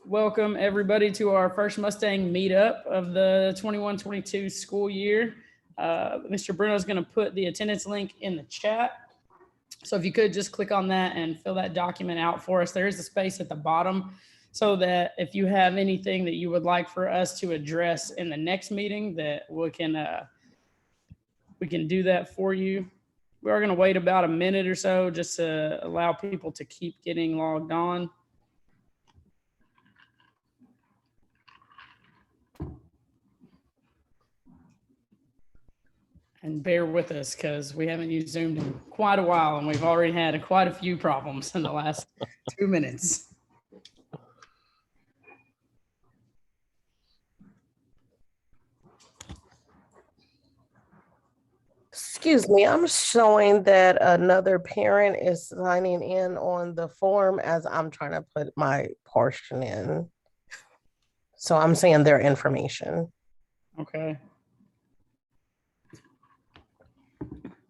Welcome everybody to our first Mustang meetup of the 21-22 school year. Mr. Bruno is going to put the attendance link in the chat. So if you could just click on that and fill that document out for us. There is a space at the bottom so that if you have anything that you would like for us to address in the next meeting, that we can do that for you. We are going to wait about a minute or so just to allow people to keep getting logged on. And bear with us because we haven't used Zoom in quite a while and we've already had quite a few problems in the last 2 minutes. Excuse me, I'm showing that another parent is signing in on the form as I'm trying to put my portion in. So I'm saying their information. Okay.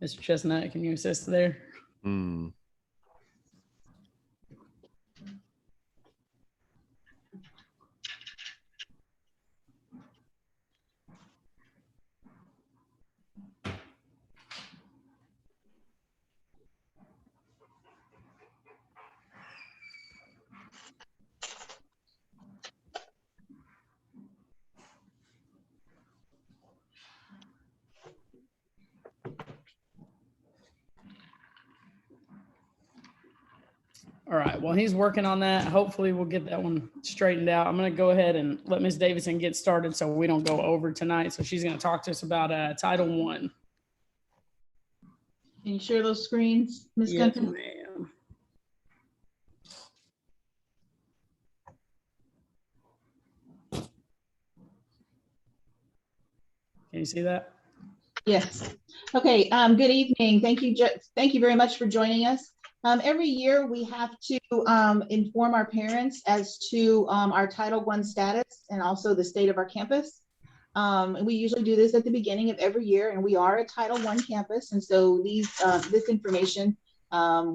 Mr. Chestnut, can you assist there? All right, well, he's working on that. Hopefully we'll get that one straightened out. I'm going to go ahead and let Ms. Davidson get started so we don't go over tonight. So she's going to talk to us about Title I. Can you share those screens, Ms. Yes, Gunton? ma'am. Can you see that? Yes. Okay. Good evening. Thank you very much for joining us. Every year we have to inform our parents as to our Title I status and also the state of our campus. And we usually do this at the beginning of every year, and we are a Title I campus. And so this information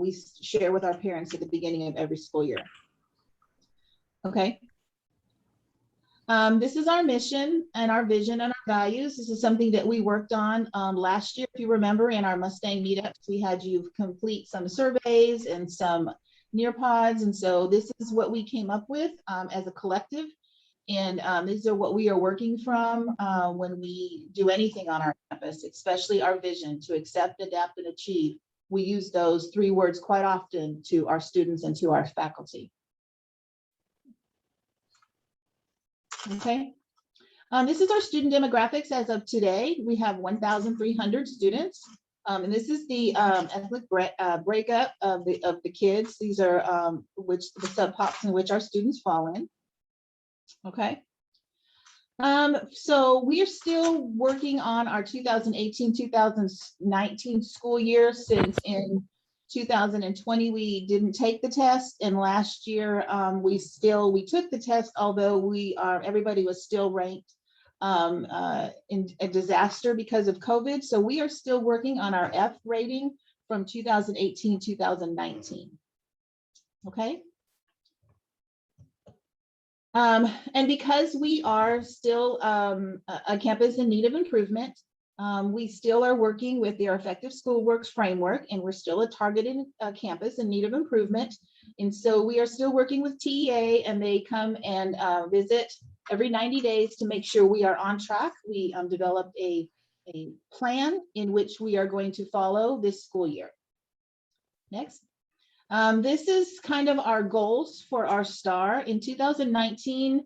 we share with our parents at the beginning of every school year. Okay. This is our mission and our vision and our values. This is something that we worked on last year. If you remember, in our Mustang meetups, we had you complete some surveys and some Nearpods. And so this is what we came up with as a collective. And these are what we are working from when we do anything on our campus, especially our vision to accept, adapt, and achieve. We use those 3 words quite often to our students and to our faculty. Okay, this is our student demographics as of today. We have 1,300 students, and this is the ethnic breakup of the kids. These are the sub-pops in which our students fall in. Okay, so we are still working on our 2018-2019 school year, since in 2020 we didn't take the test, and last year we took the test, although everybody was still ranked in a disaster because of COVID. So we are still working on our F rating from 2018-2019. Okay. And because we are still a campus in need of improvement, we still are working with their Effective School Works framework, and we're still a targeted campus in need of improvement. And so we are still working with TEA, and they come and visit every 90 days to make sure we are on track. We developed a plan in which we are going to follow this school year. Next. This is kind of our goals for our STAR. In 2019,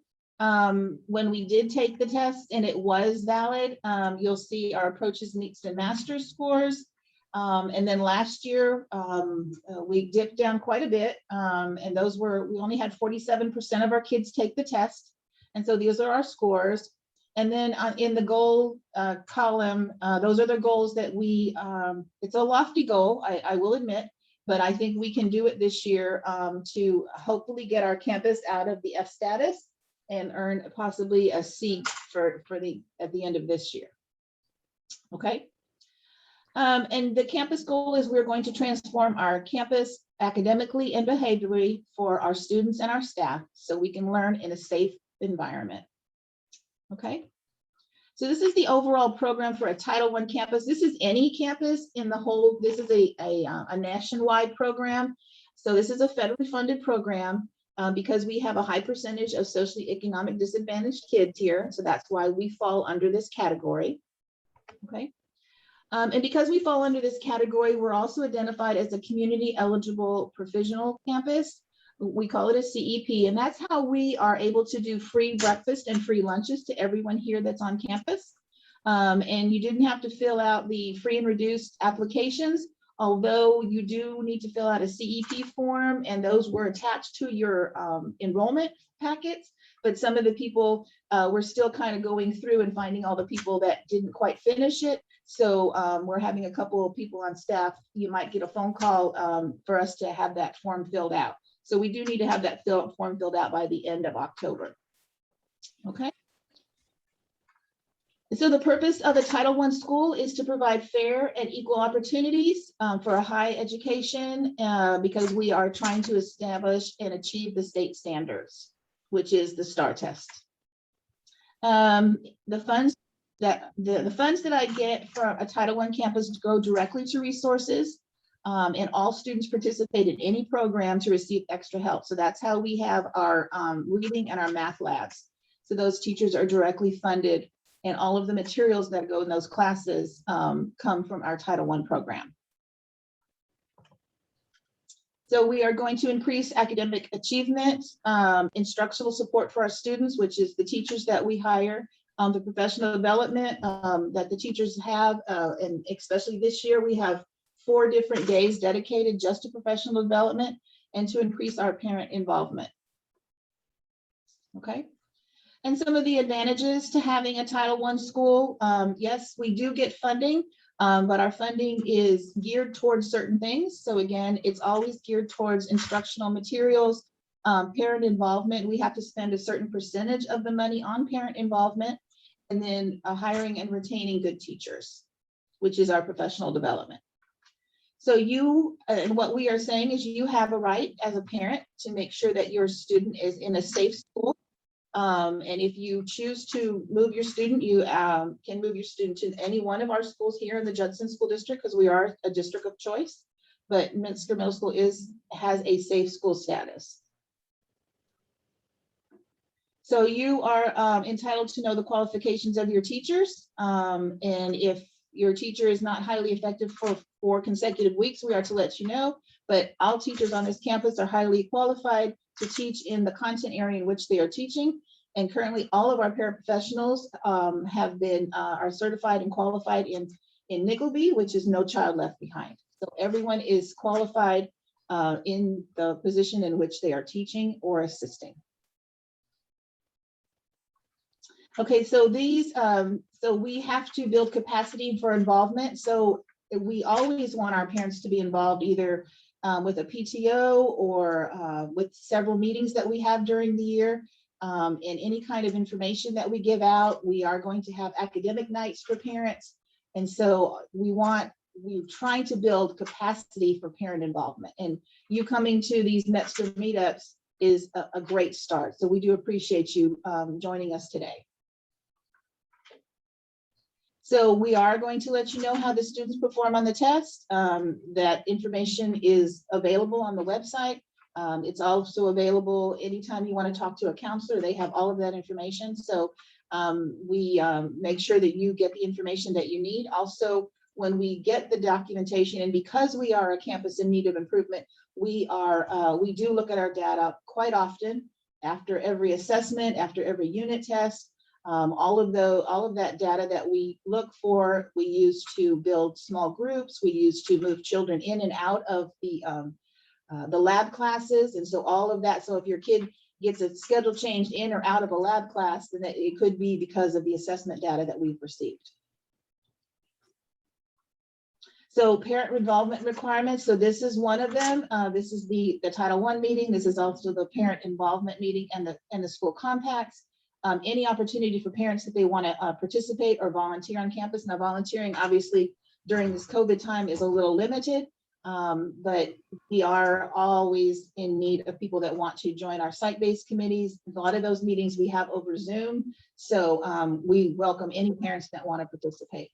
when we did take the test and it was valid, you'll see our approaches, meets, and masters scores. And then last year, we dipped down quite a bit, and we only had 47% of our kids take the test. And so these are our scores. And then in the goal column, those are the goals that it's a lofty goal, I will admit, but I think we can do it this year to hopefully get our campus out of the F status and earn possibly a C at the end of this year. Okay. And the campus goal is we're going to transform our campus academically and behaviorally for our students and our staff so we can learn in a safe environment. Okay. So this is the overall program for a Title I campus. This is any campus in the whole, this is a nationwide program. So this is a federally funded program because we have a high percentage of socially economic disadvantaged kids here. So that's why we fall under this category. Okay. And because we fall under this category, we're also identified as a community eligible provisional campus. We call it a CEP, and that's how we are able to do free breakfast and free lunches to everyone here that's on campus. And you didn't have to fill out the free and reduced applications, although you do need to fill out a CEP form, and those were attached to your enrollment packets. But some of the people were still kind of going through and finding all the people that didn't quite finish it. So we're having a couple of people on staff. You might get a phone call for us to have that form filled out. So we do need to have that form filled out by the end of October. Okay. So the purpose of a Title I school is to provide fair and equal opportunities for a high education because we are trying to establish and achieve the state standards, which is the STAR test. The funds that I get from a Title I campus go directly to resources, and all students participate in any program to receive extra help. So that's how we have our reading and our math labs. So those teachers are directly funded, and all of the materials that go in those classes come from our Title I program. So we are going to increase academic achievement, instructional support for our students, which is the teachers that we hire, the professional development that the teachers have, and especially this year, we have 4 different days dedicated just to professional development and to increase our parent involvement. Okay. And some of the advantages to having a Title I school, yes, we do get funding, but our funding is geared towards certain things. So again, it's always geared towards instructional materials, parent involvement. We have to spend a certain percentage of the money on parent involvement, and then hiring and retaining good teachers, which is our professional development. So you, and what we are saying is you have a right as a parent to make sure that your student is in a safe school. And if you choose to move your student, you can move your student to any one of our schools here in the Judson School District, because we are a district of choice, but Minster Middle School has a safe school status. So you are entitled to know the qualifications of your teachers. And if your teacher is not highly effective for 4 consecutive weeks, we are to let you know, but all teachers on this campus are highly qualified to teach in the content area in which they are teaching. And currently all of our paraprofessionals are certified and qualified in NICLB, which is No Child Left Behind. So everyone is qualified in the position in which they are teaching or assisting. Okay, so so we have to build capacity for involvement. So we always want our parents to be involved either with a PTO or with several meetings that we have during the year, and any kind of information that we give out. We are going to have academic nights for parents. And so we're trying to build capacity for parent involvement, and you coming to these Meetup meetups is a great start. So we do appreciate you joining us today. So we are going to let you know how the students perform on the test. That information is available on the website. It's also available anytime you want to talk to a counselor. They have all of that information. So we make sure that you get the information that you need. Also, when we get the documentation, and because we are a campus in need of improvement, we do look at our data quite often after every assessment, after every unit test. All of that data that we look for, we use to build small groups. We use to move children in and out of the lab classes. And so all of that, so if your kid gets a schedule changed in or out of a lab class, then it could be because of the assessment data that we've received. So parent involvement requirements. So this is one of them. This is the Title I meeting. This is also the parent involvement meeting and the school compacts. Any opportunity for parents that they want to participate or volunteer on campus. Now, volunteering obviously during this COVID time is a little limited. But we are always in need of people that want to join our site-based committees. A lot of those meetings we have over Zoom. So we welcome any parents that want to participate.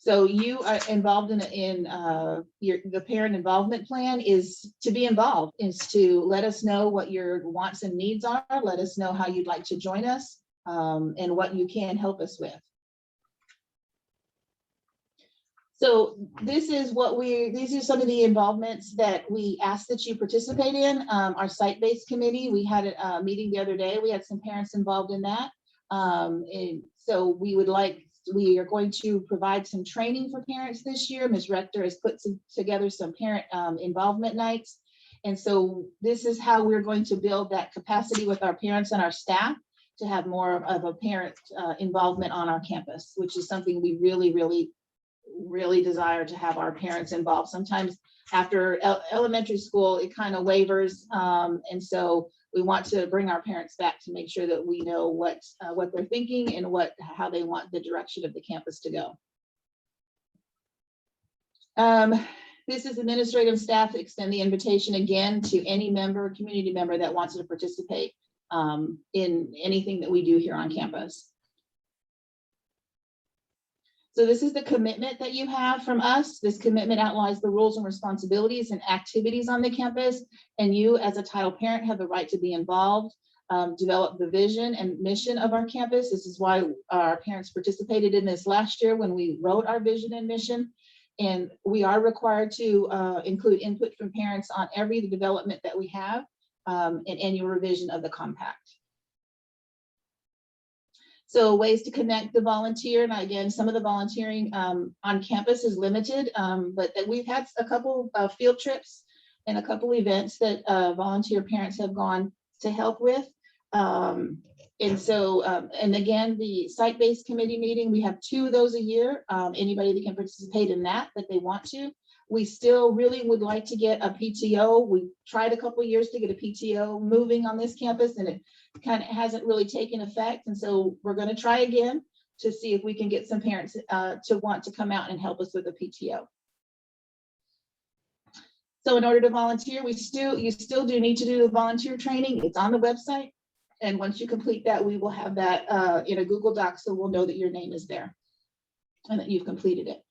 So you are involved in the parent involvement plan is to be involved, is to let us know what your wants and needs are. Let us know how you'd like to join us and what you can help us with. So these are some of the involvements that we ask that you participate in. Our site-based committee, we had a meeting the other day. We had some parents involved in that. And so we are going to provide some training for parents this year. Ms. Rector has put together some parent involvement nights. And so this is how we're going to build that capacity with our parents and our staff to have more of a parent involvement on our campus, which is something we really desire to have our parents involved. Sometimes after elementary school, it kind of wavers. And so we want to bring our parents back to make sure that we know what they're thinking and how they want the direction of the campus to go. This is administrative staff. Extend the invitation again to any member, community member that wants to participate in anything that we do here on campus. So this is the commitment that you have from us. This commitment outlines the rules and responsibilities and activities on the campus. And you as a title parent have the right to be involved, develop the vision and mission of our campus. This is why our parents participated in this last year when we wrote our vision and mission. And we are required to include input from parents on every development that we have, an annual revision of the compact. So ways to connect the volunteer. Now, again, some of the volunteering on campus is limited, but we've had a couple of field trips and a couple events that volunteer parents have gone to help with. And again, the site-based committee meeting, we have 2 of those a year. Anybody that can participate in that they want to. We still really would like to get a PTO. We tried a couple of years to get a PTO moving on this campus, and it kind of hasn't really taken effect. And so we're going to try again to see if we can get some parents to want to come out and help us with a PTO. So in order to volunteer, you still do need to do the volunteer training. It's on the website. And once you complete that, we will have that in a Google Doc, so we'll know that your name is there and that you've completed it.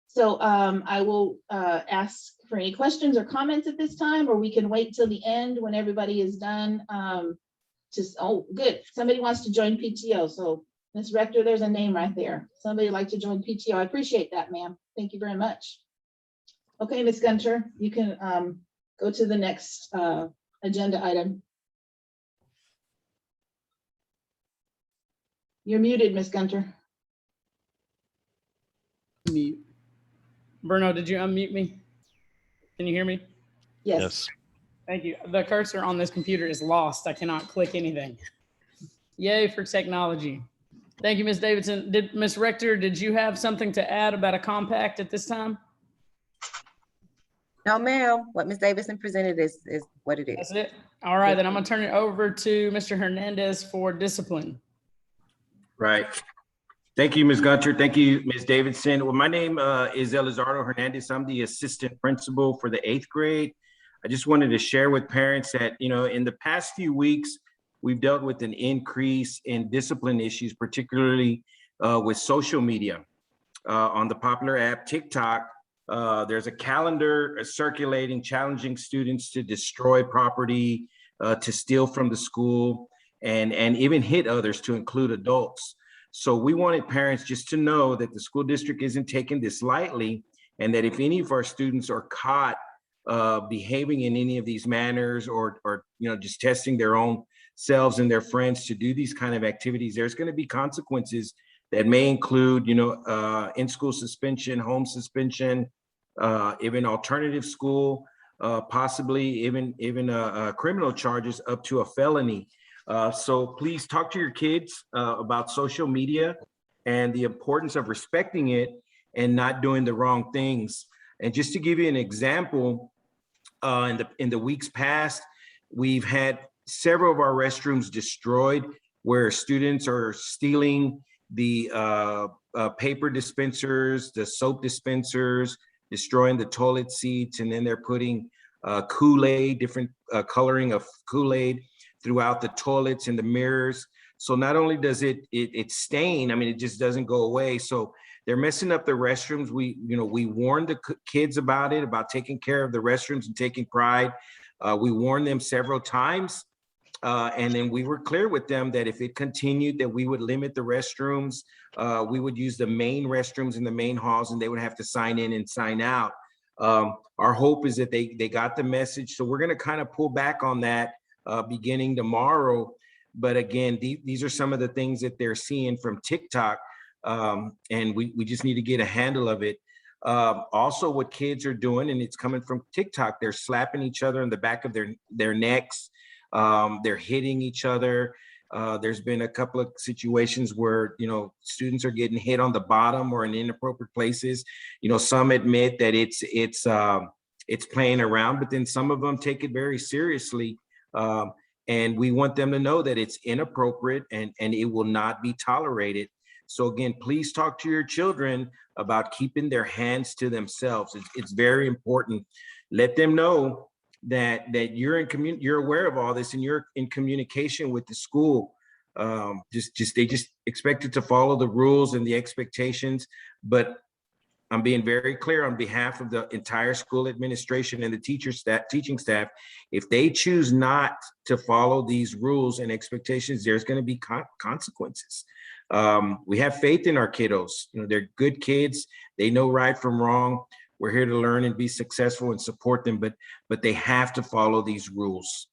So I will ask for any questions or comments at this time, or we can wait till the end when everybody is done. Oh, good. Somebody wants to join PTO. So Ms. Rector, there's a name right there. Somebody like to join PTO. I appreciate that, ma'am. Thank you very much. Okay, Ms. Gunter, you can go to the next agenda item. You're muted, Ms. Gunter. Mute. Bruno, did you unmute me? Can you hear me? Yes. Thank you. The cursor on this computer is lost. I cannot click anything. Yay for technology. Thank you, Ms. Davidson. Ms. Rector, did you have something to add about a compact at this time? No, ma'am. What Ms. Davidson presented is what it is. That's it. All right, then I'm gonna turn it over to Mr. Hernandez for discipline. Right. Thank you, Ms. Gunter. Thank you, Ms. Davidson. Well, my name is Elizardo Hernandez. I'm the assistant principal for the 8th grade. I just wanted to share with parents that, in the past few weeks, we've dealt with an increase in discipline issues, particularly with social media. On the popular app TikTok, there's a calendar circulating, challenging students to destroy property, to steal from the school, and even hit others, to include adults. So we wanted parents just to know that the school district isn't taking this lightly, and that if any of our students are caught behaving in any of these manners, or just testing their own selves and their friends to do these kind of activities, there's going to be consequences that may include, in-school suspension, home suspension, even alternative school, possibly even criminal charges up to a felony. So please talk to your kids about social media and the importance of respecting it and not doing the wrong things. And just to give you an example, in the weeks past, we've had several of our restrooms destroyed where students are stealing the paper dispensers, the soap dispensers, destroying the toilet seats, and then they're putting Kool-Aid, different coloring of Kool-Aid throughout the toilets and the mirrors. So not only does it stain, I mean, it just doesn't go away. So they're messing up the restrooms. We warned the kids about it, about taking care of the restrooms and taking pride. We warned them several times. And then we were clear with them that if it continued, that we would limit the restrooms. We would use the main restrooms in the main halls, and they would have to sign in and sign out. Our hope is that they got the message. So we're going to kind of pull back on that beginning tomorrow. But again, these are some of the things that they're seeing from TikTok, and we just need to get a handle of it. Also, what kids are doing, and it's coming from TikTok, they're slapping each other in the back of their necks. They're hitting each other. There's been a couple of situations where, students are getting hit on the bottom or in inappropriate places. Some admit that it's playing around, but then some of them take it very seriously. And we want them to know that it's inappropriate and it will not be tolerated. So again, please talk to your children about keeping their hands to themselves. It's very important. Let them know that you're aware of all this and you're in communication with the school. They just expect it to follow the rules and the expectations. But I'm being very clear on behalf of the entire school administration and the teaching staff. If they choose not to follow these rules and expectations, there's going to be consequences. We have faith in our kiddos. They're good kids. They know right from wrong. We're here to learn and be successful and support them, but they have to follow these rules.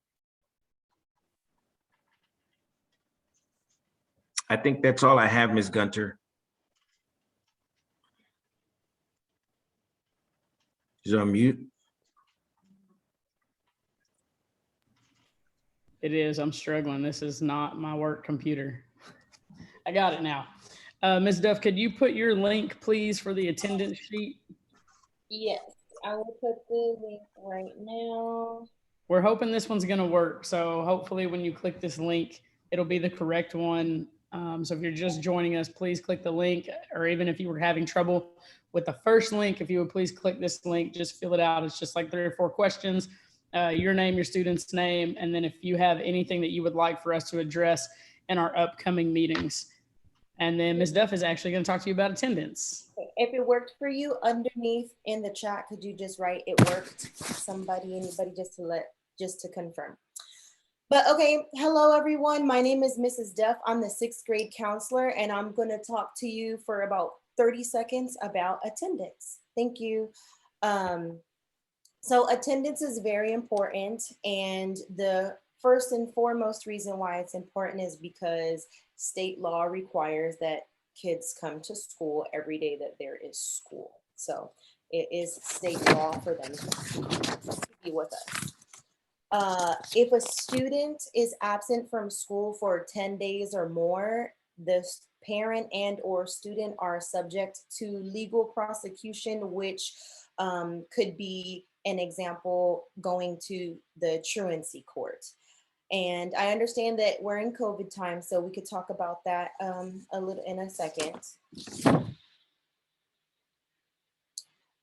I think that's all I have, Ms. Gunter. She's on mute. It is. I'm struggling. This is not my work computer. I got it now. Ms. Duff, could you put your link, please, for the attendance sheet? Yes, I will put the link right now. We're hoping this one's going to work. So hopefully when you click this link, it'll be the correct one. So if you're just joining us, please click the link, or even if you were having trouble with the first link, if you would please click this link, just fill it out. It's just like 3 or 4 questions, your name, your student's name, and then if you have anything that you would like for us to address in our upcoming meetings. And then Ms. Duff is actually going to talk to you about attendance. If it worked for you, underneath in the chat, could you just write it worked? Anybody, just to confirm. But okay, hello everyone. My name is Mrs. Duff. I'm the 6th grade counselor, and I'm going to talk to you for about 30 seconds about attendance. Thank you. So attendance is very important, and the first and foremost reason why it's important is because state law requires that kids come to school every day that there is school. So it is state law for them to be with us. If a student is absent from school for 10 days or more, the parent and or student are subject to legal prosecution, which could be an example going to the truancy court. And I understand that we're in COVID time, so we could talk about that a little in a second.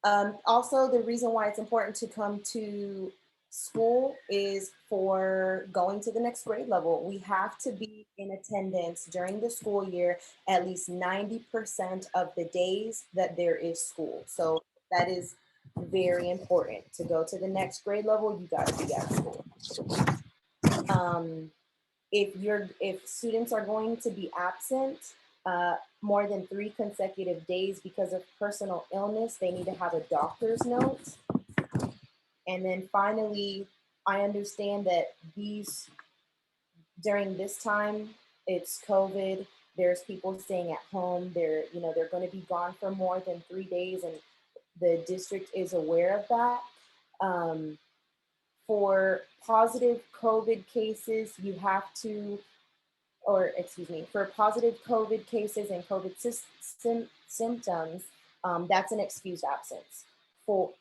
Also, the reason why it's important to come to school is for going to the next grade level. We have to be in attendance during the school year at least 90% of the days that there is school. So that is very important. To go to the next grade level, you got to be at school. If students are going to be absent more than 3 consecutive days because of personal illness, they need to have a doctor's note. And then finally, I understand that during this time, it's COVID, there's people staying at home, they're going to be gone for more than 3 days, and the district is aware of that. For positive COVID cases, you have to, for positive COVID cases and COVID symptoms, that's an excused absence.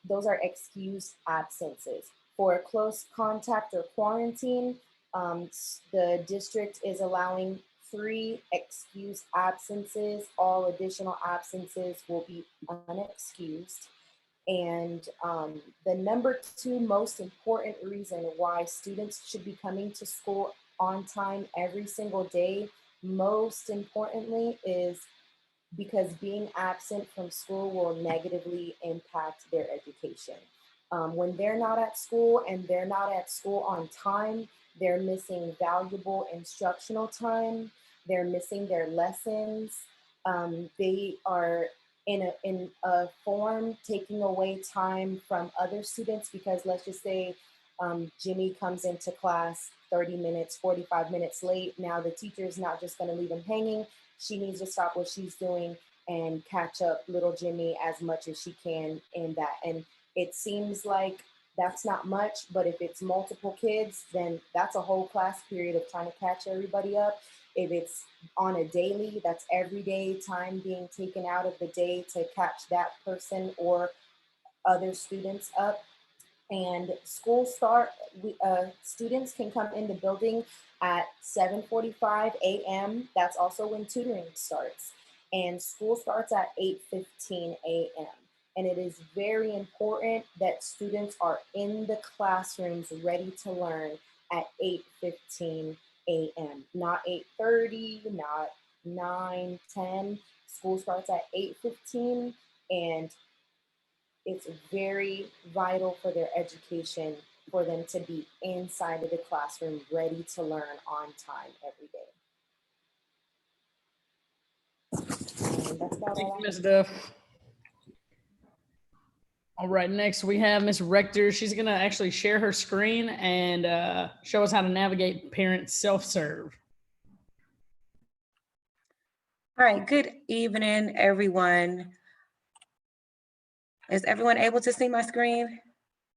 Those are excused absences. For close contact or quarantine, the district is allowing 3 excused absences. All additional absences will be unexcused. And the number 2 most important reason why students should be coming to school on time every single day, most importantly, is because being absent from school will negatively impact their education. When they're not at school and they're not at school on time, they're missing valuable instructional time. They're missing their lessons. They are in a form taking away time from other students, because let's just say Jimmy comes into class 30 minutes, 45 minutes late. Now the teacher is not just going to leave him hanging. She needs to stop what she's doing and catch up little Jimmy as much as she can in that. And it seems like that's not much, but if it's multiple kids, then that's a whole class period of trying to catch everybody up. If it's on a daily, that's every day time being taken out of the day to catch that person or other students up. And school start, students can come in the building at 7:45 a.m. That's also when tutoring starts. And school starts at 8:15 a.m. And it is very important that students are in the classrooms ready to learn at 8:15 a.m. Not 8:30, not 9, 10. School starts at 8:15, and it's very vital for their education for them to be inside of the classroom, ready to learn on time every day. And that's about Thank all you, I Ms. Duff. All right, next we have Ms. Rector. She's gonna actually share her screen and show us how to navigate parent self-serve. All right, good evening, everyone. Is everyone able to see my screen?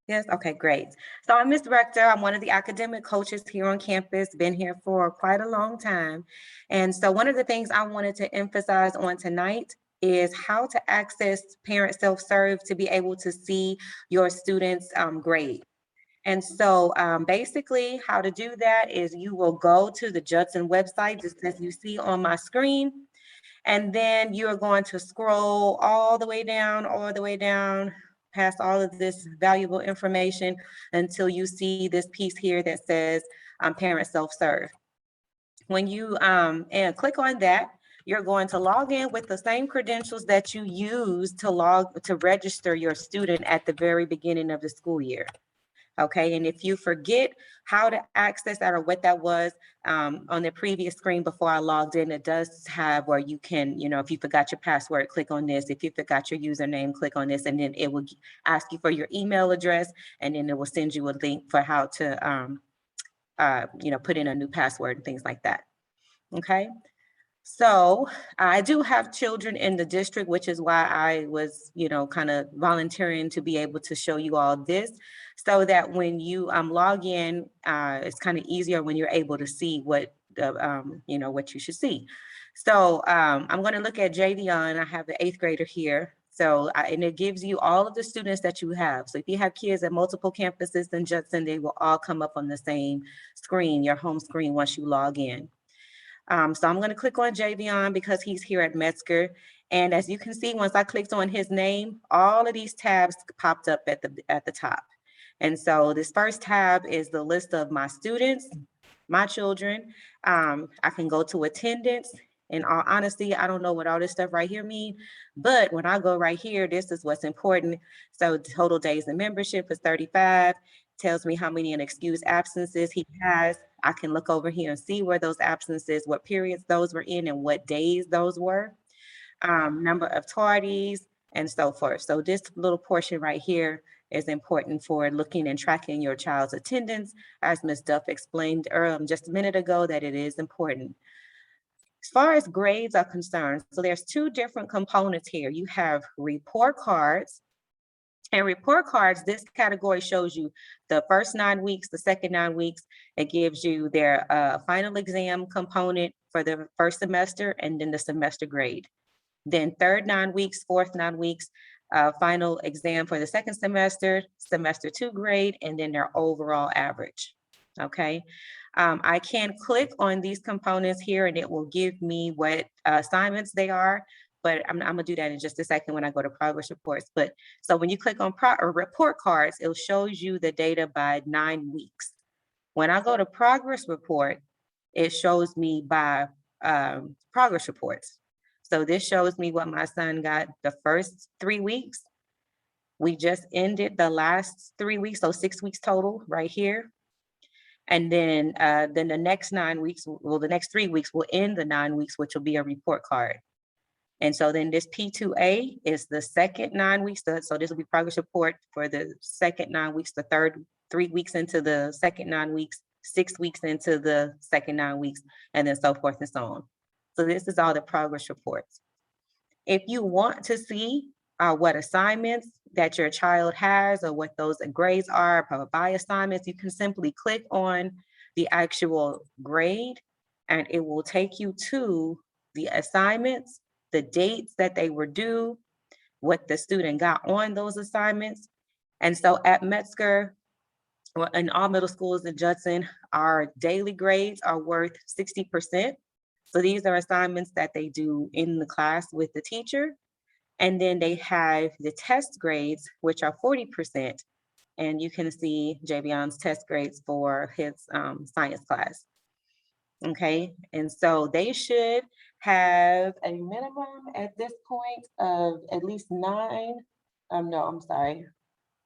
Yes, okay, great. So I'm Ms. Rector. I'm one of the academic coaches here on campus, been here for quite a long time. And so one of the things I wanted to emphasize on tonight is how to access parent self-serve to be able to see your students' grade. And so basically how to do that is you will go to the Judson website, just as you see on my screen. And then you're going to scroll all the way down, past all of this valuable information until you see this piece here that says parent self-serve. When you and click on that, you're going to log in with the same credentials that you use to register your student at the very beginning of the school year. Okay, and if you forget how to access that or what that was on the previous screen before I logged in, it does have where you can, if you forgot your password, click on this. If you forgot your username, click on this, and then it will ask you for your email address, and then it will send you a link for how to, put in a new password and things like that. Okay. So I do have children in the district, which is why I was, kind of volunteering to be able to show you all this, so that when you log in, it's kind of easier when you're able to see what what you should see. So I'm going to look at Javion. I have the 8th grader here. So and it gives you all of the students that you have. So if you have kids at multiple campuses in Judson, they will all come up on the same screen, your home screen, once you log in. So I'm going to click on Javion because he's here at Metzger. And as you can see, once I clicked on his name, all of these tabs popped up at the top. And so this first tab is the list of my students, my children. I can go to attendance. In all honesty, I don't know what all this stuff right here mean, but when I go right here, this is what's important. So total days of membership is 35. Tells me how many unexcused absences he has. I can look over here and see where those absences, what periods those were in and what days those were, number of tardies and so forth. So this little portion right here is important for looking and tracking your child's attendance, as Ms. Duff explained just a minute ago, that it is important. As far as grades are concerned, so there's 2 different components here. You have report cards. And report cards, this category shows you the first 9 weeks, the second 9 weeks. It gives you their final exam component for the first semester and then the semester grade. Then third 9 weeks, fourth 9 weeks, final exam for the second semester, semester 2 grade, and then their overall average. Okay. I can click on these components here and it will give me what assignments they are, but I'm gonna do that in just a second when I go to progress reports. But so when you click on report cards, it shows you the data by 9 weeks. When I go to progress report, it shows me by progress reports. So this shows me what my son got the first 3 weeks. We just ended the last 3 weeks, so 6 weeks total right here. And then the next 9 weeks, well, the next 3 weeks will end the 9 weeks, which will be a report card. And so then this P2A is the second 9 weeks. So this will be progress report for the second 9 weeks, the third 3 weeks into the second 9 weeks, 6 weeks into the second 9 weeks, and then so forth and so on. So this is all the progress reports. If you want to see what assignments that your child has or what those grades are by assignments, you can simply click on the actual grade and it will take you to the assignments, the dates that they were due, what the student got on those assignments. And so at Metzger, in all middle schools in Judson, our daily grades are worth 60%. So these are assignments that they do in the class with the teacher. And then they have the test grades, which are 40%. And you can see Javion's test grades for his science class. Okay, and so they should have a minimum at this point of at least 9, no, I'm sorry,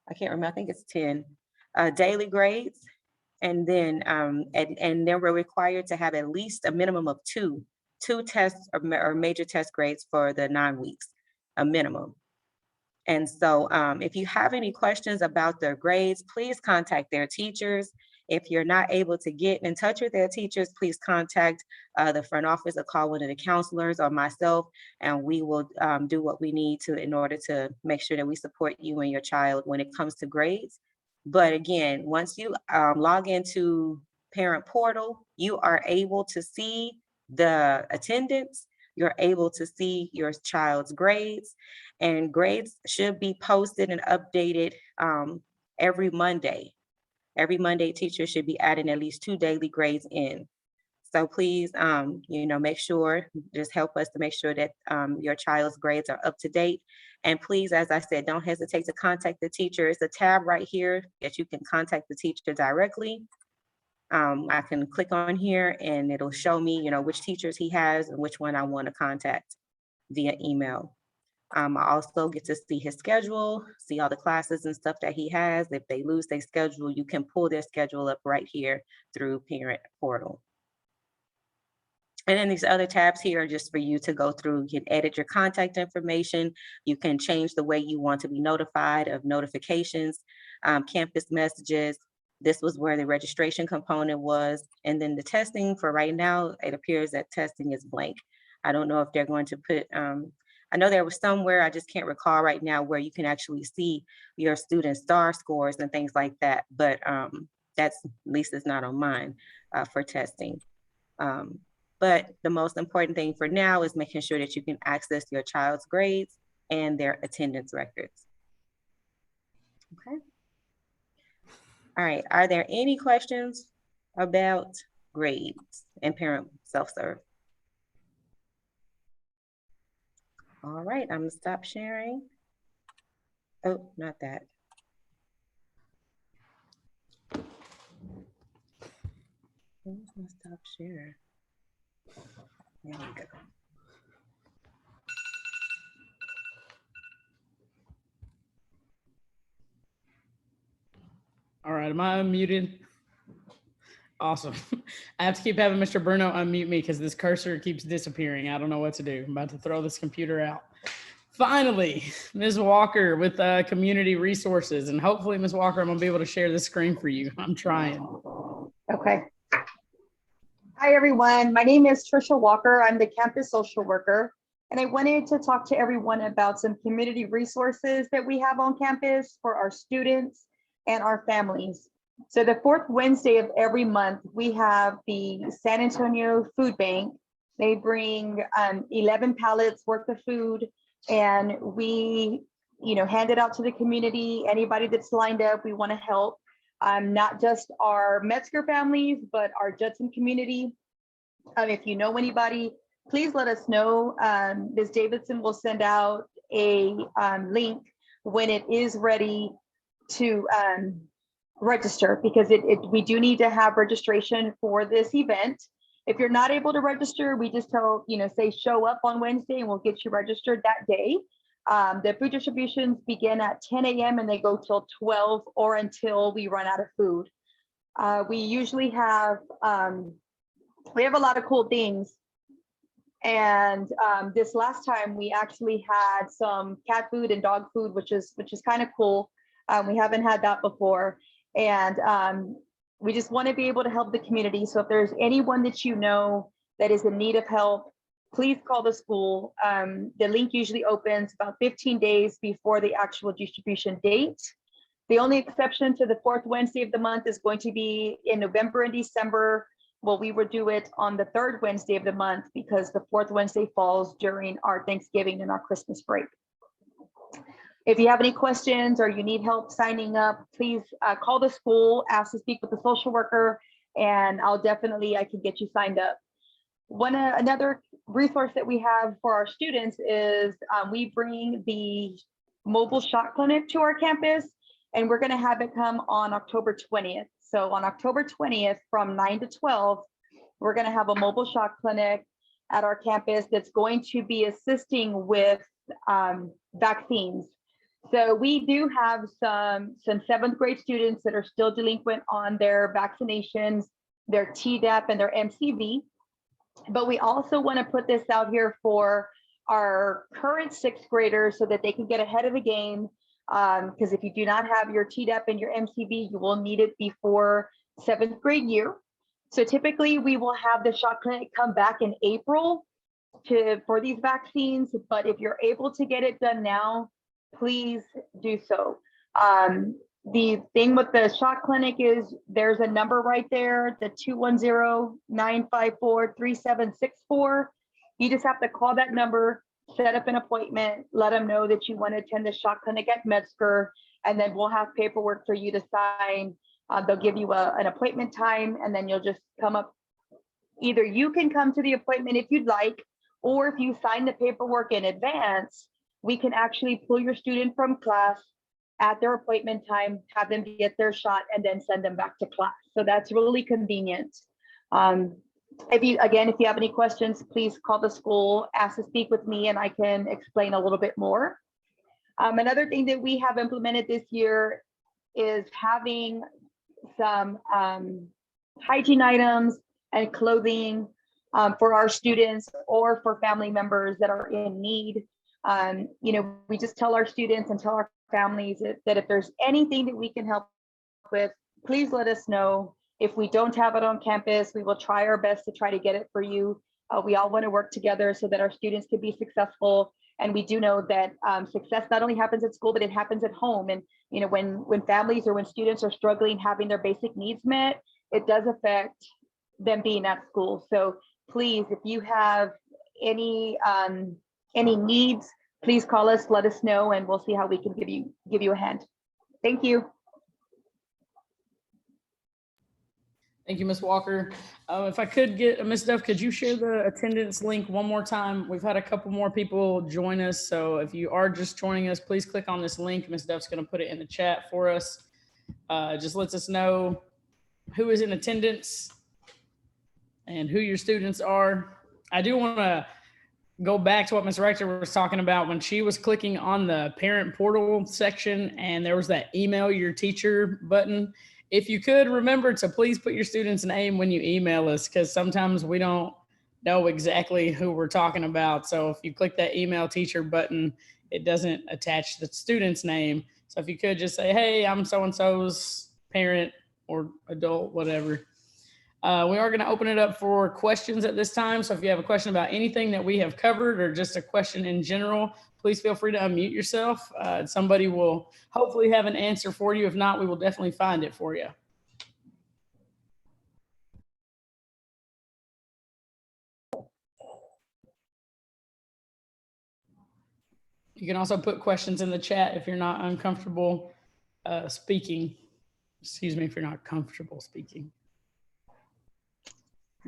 I can't remember, I think it's 10 daily grades. And then and then we're required to have at least a minimum of two tests or major test grades for the 9 weeks, a minimum. And so if you have any questions about their grades, please contact their teachers. If you're not able to get in touch with their teachers, please contact the front office or call one of the counselors or myself, and we will do what we need to in order to make sure that we support you and your child when it comes to grades. But again, once you log into Parent Portal, you are able to see the attendance, you're able to see your child's grades, and grades should be posted and updated every Monday. Every Monday, teachers should be adding at least 2 daily grades in. So please, make sure, just help us to make sure that your child's grades are up to date. And please, as I said, don't hesitate to contact the teacher. It's a tab right here that you can contact the teacher directly. I can click on here and it'll show me, which teachers he has and which one I want to contact via email. I also get to see his schedule, see all the classes and stuff that he has. If they lose their schedule, you can pull their schedule up right here through Parent Portal. And then these other tabs here are just for you to go through. You can edit your contact information. You can change the way you want to be notified of notifications, campus messages. This was where the registration component was. And then the testing for right now, it appears that testing is blank. I don't know if they're going to put, I know there was somewhere, I just can't recall right now, where you can actually see your student star scores and things like that. But that's, at least it's not on mine for testing. But the most important thing for now is making sure that you can access your child's grades and their attendance records. Okay. All right, are there any questions about grades and parent self-serve? All right, I'm gonna stop sharing. Oh, not that. I'm gonna stop sharing. There we go. All right, am I unmuted? Awesome. I have to keep having Mr. Bruno unmute me because this cursor keeps disappearing. I don't know what to do. I'm about to throw this computer out. Finally, Ms. Walker with community resources. And hopefully, Ms. Walker, I'm gonna be able to share the screen for you. I'm trying. Okay. Hi, everyone. My name is Trisha Walker. I'm the campus social worker. And I wanted to talk to everyone about some community resources that we have on campus for our students and our families. So the fourth Wednesday of every month, we have the San Antonio Food Bank. They bring 11 pallets worth of food, and we hand it out to the community. Anybody that's lined up, we want to help. not just our Metzger families, but our Judson community. If you know anybody, please let us know. Ms. Davidson will send out a link when it is ready to register, because we do need to have registration for this event. If you're not able to register, we just say show up on Wednesday and we'll get you registered that day. The food distributions begin at 10 a.m. and they go till 12 or until we run out of food. We usually have, we have a lot of cool things. And this last time we actually had some cat food and dog food, which is kind of cool. We haven't had that before. And we just want to be able to help the community. So if there's anyone that you know that is in need of help, please call the school. The link usually opens about 15 days before the actual distribution date. The only exception to the fourth Wednesday of the month is going to be in November and December. Well, we would do it on the third Wednesday of the month because the fourth Wednesday falls during our Thanksgiving and our Christmas break. If you have any questions or you need help signing up, please call the school, ask to speak with the social worker, and I can get you signed up. Another resource that we have for our students is we bring the mobile shot clinic to our campus, and we're going to have it come on October 20th. So on October 20th from 9 to 12, we're going to have a mobile shot clinic at our campus that's going to be assisting with vaccines. So we do have some 7th grade students that are still delinquent on their vaccinations, their Tdap and their MCV. But we also want to put this out here for our current 6th graders so that they can get ahead of the game. Because if you do not have your Tdap and your MCV, you will need it before 7th grade year. So typically we will have the shot clinic come back in April for these vaccines. But if you're able to get it done now, please do so. The thing with the shot clinic is there's a number right there, the 210-954-3764. You just have to call that number, set up an appointment, let them know that you want to attend the shot clinic at Metzger, and then we'll have paperwork for you to sign. They'll give you an appointment time, and then you'll just come up. Either you can come to the appointment if you'd like, or if you sign the paperwork in advance, we can actually pull your student from class at their appointment time, have them get their shot, and then send them back to class. So that's really convenient. If you have any questions, please call the school, ask to speak with me, and I can explain a little bit more. Another thing that we have implemented this year is having some hygiene items and clothing for our students or for family members that are in need. We just tell our students and tell our families that if there's anything that we can help with, please let us know. If we don't have it on campus, we will try our best to try to get it for you. We all want to work together so that our students can be successful. And we do know that success not only happens at school, but it happens at home. And when families or when students are struggling having their basic needs met, it does affect them being at school. So please, if you have any needs, please call us, let us know, and we'll see how we can give you a hand. Thank you. Thank you, Ms. Walker. If I could get Ms. Duff, could you share the attendance link one more time? We've had a couple more people join us. So if you are just joining us, please click on this link. Ms. Duff's going to put it in the chat for us. Just lets us know who is in attendance and who your students are. I do want to go back to what Ms. Rector was talking about when she was clicking on the parent portal section and there was that email your teacher button. If you could remember to please put your student's name when you email us, because sometimes we don't know exactly who we're talking about. So if you click that email teacher button, it doesn't attach the student's name. So if you could just say, hey, I'm so-and-so's parent or adult, whatever. We are going to open it up for questions at this time. So if you have a question about anything that we have covered or just a question in general, please feel free to unmute yourself. Somebody will hopefully have an answer for you. If not, we will definitely find it for you. You can also put questions in the chat if you're not uncomfortable speaking. Excuse me if you're not comfortable speaking.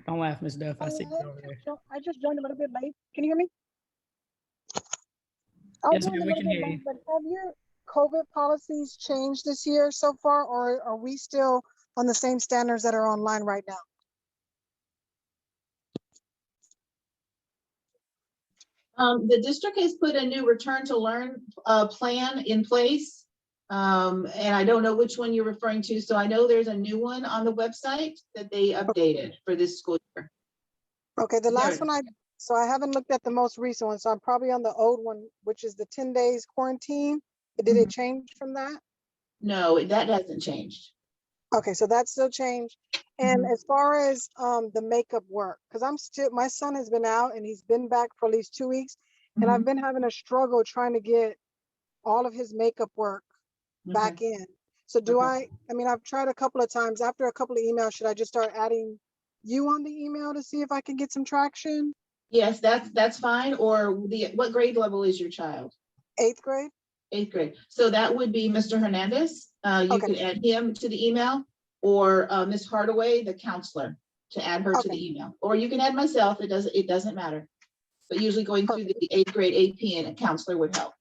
Don't laugh, Ms. Duff. I see you over there. I just joined a little bit late. Can you hear me? Yes, ma'am, we can hear you. But have your COVID policies changed this year so far, or are we still on the same standards that are online right now? The district has put a new return to learn plan in place. And I don't know which one you're referring to. So I know there's a new one on the website that they updated for this school year. Okay, the last There- one so I haven't looked at the most recent one, so I'm probably on the old one, which is the 10 days quarantine. Did it change from that? No, that hasn't changed. Okay, so that's still changed. And as far as the makeup work, because my son has been out and he's been back for at least 2 weeks, and I've been having a struggle trying to get all of his makeup work back in. So I mean, I've tried a couple of times. After a couple of emails, should I just start adding you on the email to see if I can get some traction? Yes, that's fine. Or what grade level is your child? 8th grade? 8th grade. So that would be Mr. Hernandez. You Okay. could add him to the email, or Ms. Hardaway, the counselor, to add her to the email. Or you can add myself. It doesn't matter. But usually going through the 8th grade AP and a counselor would help.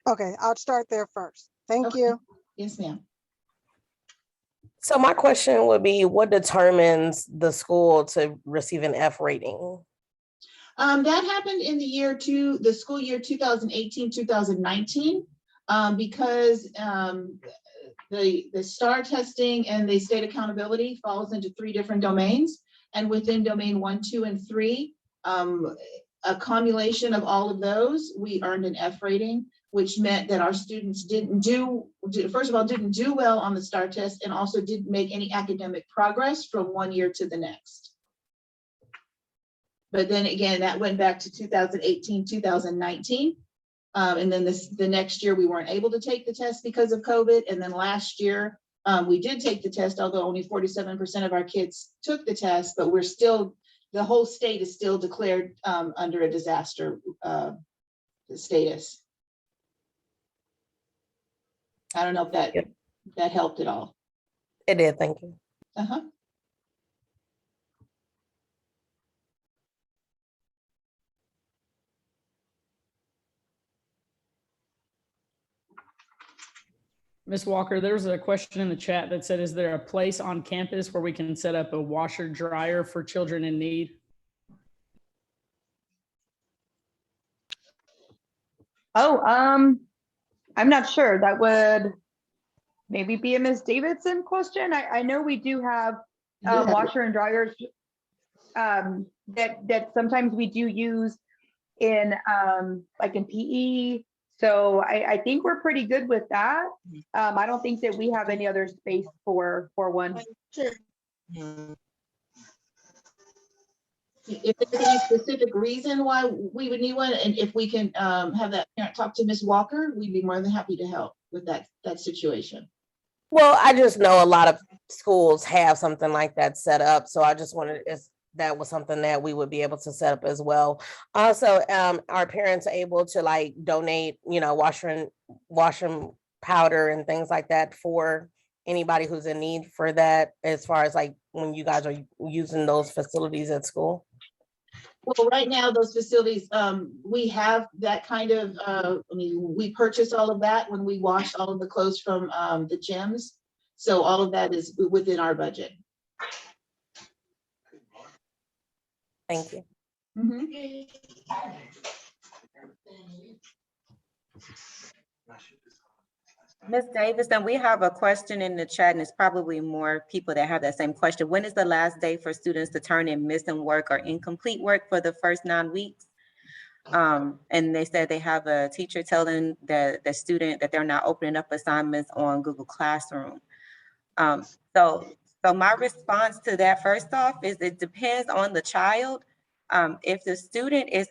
Okay, I'll start there first. Thank Okay. you. Yes, ma'am. So my question would be, what determines the school to receive an F rating? That happened in the school year 2018-2019, because the STAR testing and the state accountability falls into 3 different domains. And within domain 1, 2, and 3, a cumulation of all of those, we earned an F rating, which meant that our students didn't do well on the STAR test, and also didn't make any academic progress from one year to the next. But then again, that went back to 2018, 2019. And then the next year we weren't able to take the test because of COVID. And then last year we did take the test, although only 47% of our kids took the test, but the whole state is still declared under a disaster status. I don't know if that helped at all. It did, thank you. Ms. Walker, there was a question in the chat that said, is there a place on campus where we can set up a washer dryer for children in need? Oh, I'm not sure. That would maybe be a Ms. Davidson question. I know we do have washer and dryers that sometimes we do use in like in PE. So I think we're pretty good with that. I don't think that we have any other space for one. Sure. If there's any specific reason why we would need one, and if we can have that parent talk to Ms. Walker, we'd be more than happy to help with that situation. Well, I just know a lot of schools have something like that set up. So I just wanted, if that was something that we would be able to set up as well. Also, are parents able to like donate, washing powder and things like that for anybody who's in need for that, as far as like when you guys are using those facilities at school? Well, right now, those facilities, we have that kind of, we purchase all of that when we wash all of the clothes from the gyms. So all of that is within our budget. Thank you. Ms. Davidson, we have a question in the chat, and it's probably more people that have that same question. When is the last day for students to turn in missing work or incomplete work for the first 9 weeks? And they said they have a teacher telling the student that they're not opening up assignments on Google Classroom. So my response to that, first off, is it depends on the child. If the student has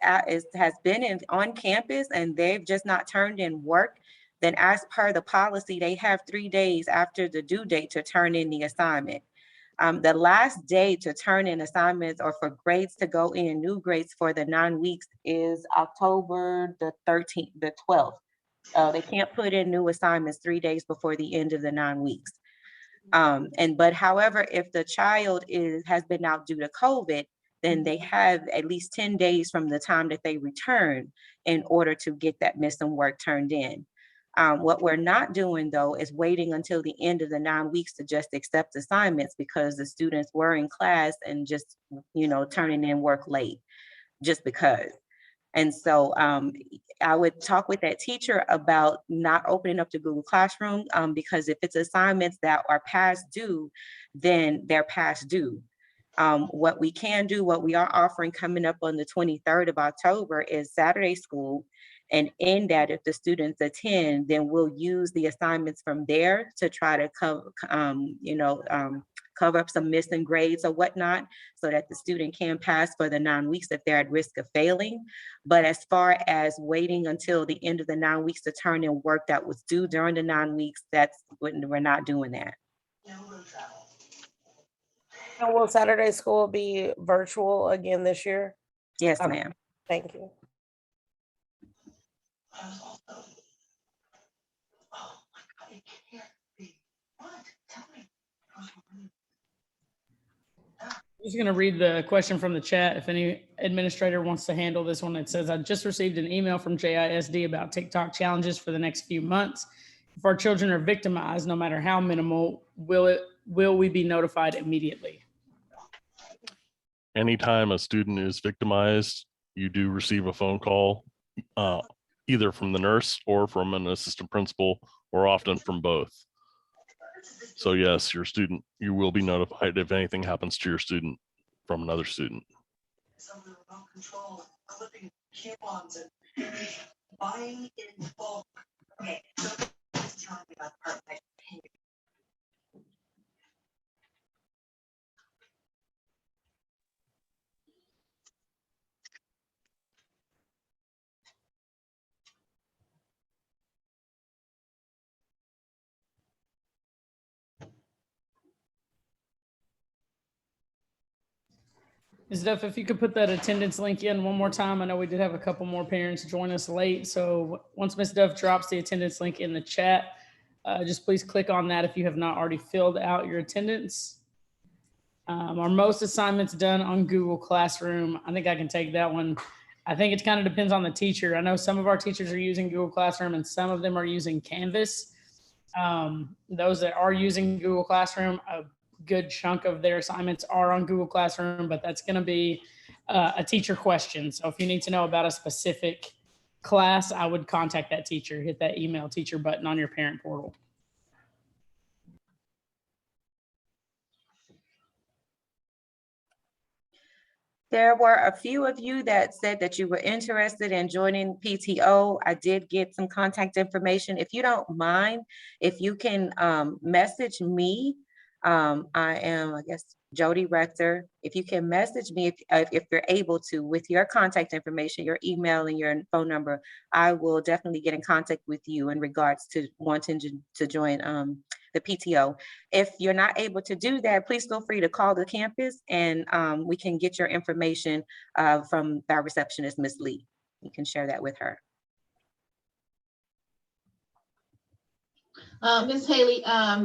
been on campus and they've just not turned in work, then as per the policy, they have 3 days after the due date to turn in the assignment. The last day to turn in assignments or for grades to go in, new grades for the 9 weeks, is October the 13th, the 12th. They can't put in new assignments 3 days before the end of the 9 weeks. But however, if the child has been out due to COVID, then they have at least 10 days from the time that they return in order to get that missing work turned in. What we're not doing though is waiting until the end of the 9 weeks to just accept assignments because the students were in class and just, turning in work late just because. And so I would talk with that teacher about not opening up the Google Classroom because if it's assignments that are past due, then they're past due. What we can do, what we are offering coming up on the 23rd of October is Saturday school. And in that, if the students attend, then we'll use the assignments from there to try to cover up some missing grades or whatnot, so that the student can pass for the 9 weeks if they're at risk of failing. But as far as waiting until the end of the 9 weeks to turn in work that was due during the 9 weeks, we're not doing that. And will Saturday school be virtual again this year? Yes, ma'am. Thank you. I'm just going to read the question from the chat. If any administrator wants to handle this one, it says, I just received an email from JISD about TikTok challenges for the next few months. If our children are victimized, no matter how minimal, will we be notified immediately? Anytime a student is victimized, you do receive a phone call, either from the nurse or from an assistant principal, or often from both. So yes, you will be notified if anything happens to your student from another student. Some remote control, clipping coupons and buying in bulk. Okay, so tell me about the part. Ms. Duff, if you could put that attendance link in one more time. I know we did have a couple more parents join us late. So once Ms. Duff drops the attendance link in the chat, just please click on that if you have not already filled out your attendance. Are most assignments done on Google Classroom? I think I can take that one. I think it kind of depends on the teacher. I know some of our teachers are using Google Classroom and some of them are using Canvas. Those that are using Google Classroom, a good chunk of their assignments are on Google Classroom, but that's going to be a teacher question. So if you need to know about a specific class, I would contact that teacher, hit that email teacher button on your parent portal. There were a few of you that said that you were interested in joining PTO. I did get some contact information. If you don't mind, if you can message me, I am, I guess, Jody Rector. If you can message me, if you're able to, with your contact information, your email and your phone number, I will definitely get in contact with you in regards to wanting to join the PTO. If you're not able to do that, please feel free to call the campus and we can get your information from our receptionist, Ms. Lee. You can share that with her. Ms. Haley,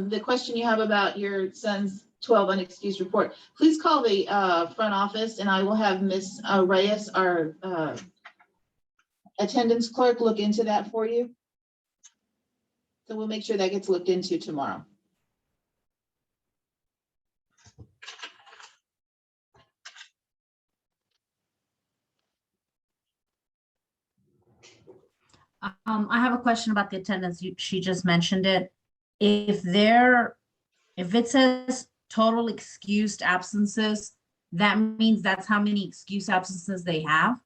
the question you have about your son's 12 unexcused report, please call the front office and I will have Ms. Reyes, our attendance clerk, look into that for you. So we'll make sure that gets looked into tomorrow. I have a question about the attendance. She just mentioned it. If it says total excused absences, that means that's how many excused absences they have?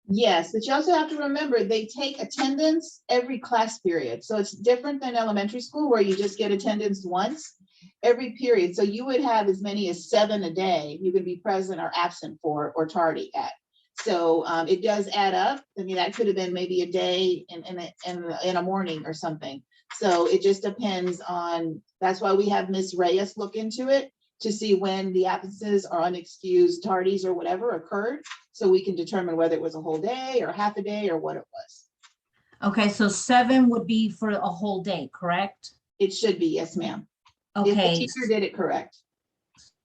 Yes, but you also have to remember they take attendance every class period. So it's different than elementary school where you just get attendance once every period. So you would have as many as 7 a day you could be present or absent for or tardy at. So it does add up. I mean, that could have been maybe a day in a morning or something. So it just depends on, that's why we have Ms. Reyes look into it to see when the absences or unexcused tardies or whatever occurred. So we can determine whether it was a whole day or half a day or what it was. Okay, so 7 would be for a whole day, correct? It should be, yes, ma'am. If the Okay, teacher did it correct.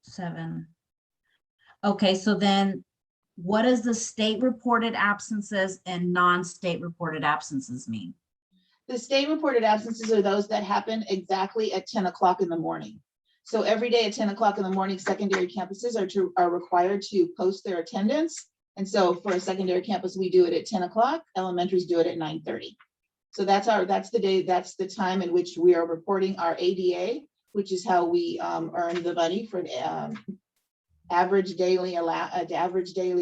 7. Okay, so then what does the state reported absences and non-state reported absences mean? The state reported absences are those that happen exactly at 10 o'clock in the morning. So every day at 10 o'clock in the morning, secondary campuses are required to post their attendance. And so for a secondary campus, we do it at 10 o'clock, elementaries do it at 9:30. So that's the time in which we are reporting our ADA, which is how we earn the money for average daily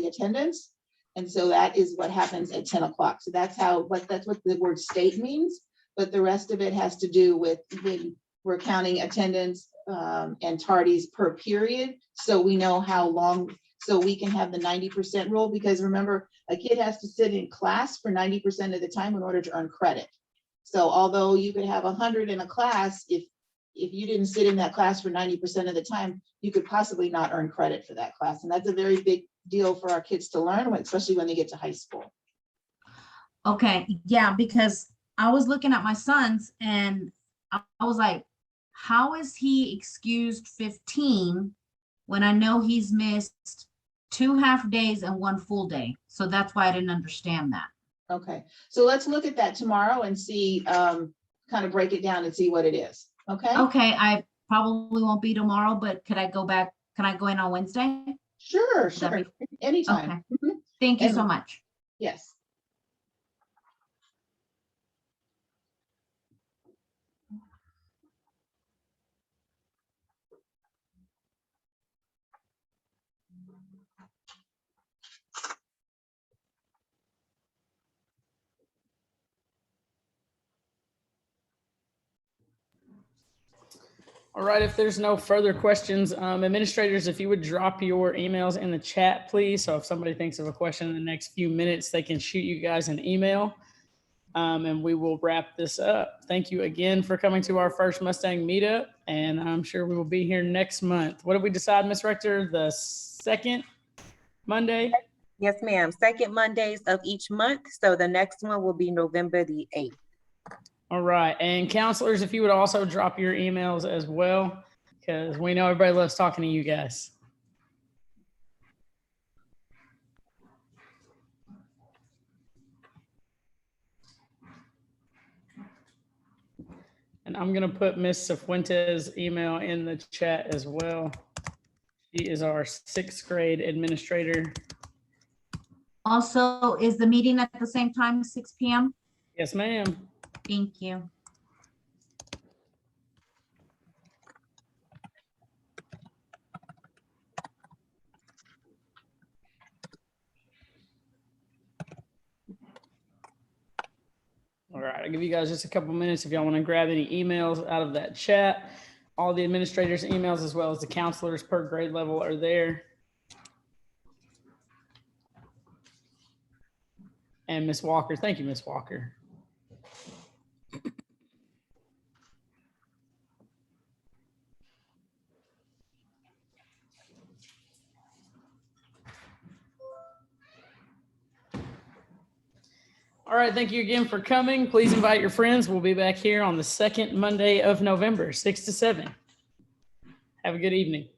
attendance. And so that is what happens at 10 o'clock. So that's what the word state means, but the rest of it has to do with when we're counting attendance and tardies per period. So we know how long, so we can have the 90% rule, because remember, a kid has to sit in class for 90% of the time in order to earn credit. So although you could have 100 in a class, if you didn't sit in that class for 90% of the time, you could possibly not earn credit for that class. And that's a very big deal for our kids to learn, especially when they get to high school. Okay, yeah, because I was looking at my sons and I was like, how is he excused 15 when I know he's missed 2 half days and 1 full day? So that's why I didn't understand that. Okay, so let's look at that tomorrow and see, kind of break it down and see what it is. Okay. Okay, I probably won't be tomorrow, but could I go back? Can I go in on Wednesday? Sure, Would that sure. be- Anytime. Okay. Mhm. Thank you And- so much. Yes. All right, if there's no further questions, administrators, if you would drop your emails in the chat, please. So if somebody thinks of a question in the next few minutes, they can shoot you guys an email, and we will wrap this up. Thank you again for coming to our first Mustang meetup, and I'm sure we will be here next month. What did we decide, Ms. Rector? The second Monday? Yes, ma'am. Second Mondays of each month. So the next one will be November the 8th. All right, and counselors, if you would also drop your emails as well, because we know everybody loves talking to you guys. And I'm gonna put Ms. Cifuentes' email in the chat as well. She is our 6th grade administrator. Also, is the meeting at the same time, 6 p.m.? Yes, ma'am. Thank you. All right, I'll give you guys just a couple minutes if y'all want to grab any emails out of that chat. All the administrators' emails as well as the counselors per grade level are there. And Ms. Walker, thank you, Ms. Walker. All right, thank you again for coming. Please invite your friends. We'll be back here on the second Monday of November, 6 to 7. Have a good evening.